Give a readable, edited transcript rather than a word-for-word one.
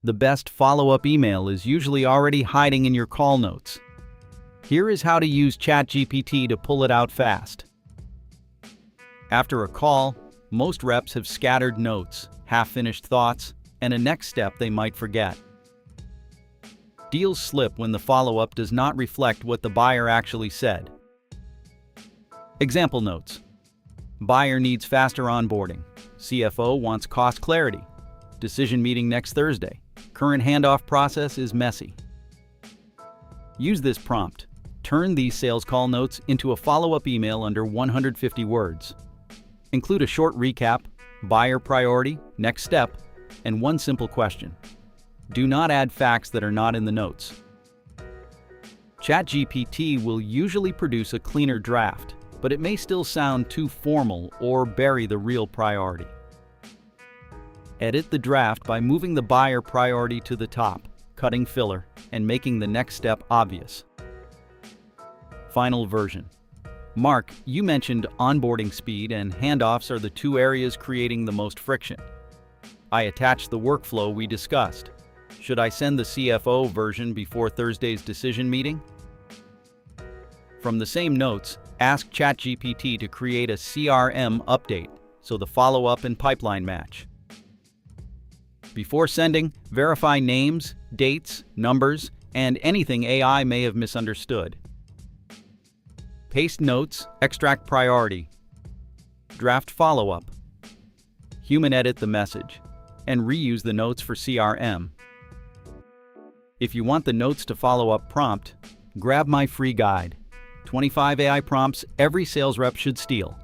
The best follow-up email is usually already hiding in your call notes. Here is how to use ChatGPT to pull it out fast. After a call, most reps have scattered notes, half-finished thoughts, and a next step they might forget. Deals slip when the follow-up does not reflect what the buyer actually said. Example notes. Buyer needs faster onboarding. CFO wants cost clarity. Decision meeting next Thursday. Current handoff process is messy. Use this prompt. Turn these sales call notes into a follow-up email under 150 words. Include a short recap, buyer priority, next step, and one simple question. Do not add facts that are not in the notes. ChatGPT will usually produce a cleaner draft, but it may still sound too formal or bury the real priority. Edit the draft by moving the buyer priority to the top, cutting filler, and making the next step obvious. Final version. Mark, you mentioned onboarding speed and handoffs are the two areas creating the most friction. I attached the workflow we discussed. Should I send the CFO version before Thursday's decision meeting? From the same notes, ask ChatGPT to create a CRM update so the follow-up and pipeline match. Before sending, verify names, dates, numbers, and anything AI may have misunderstood. Paste notes, extract priority, draft follow-up, human edit the message, and reuse the notes for CRM. If you want the notes to follow up prompt, grab my free guide, 25 AI prompts every sales rep should steal.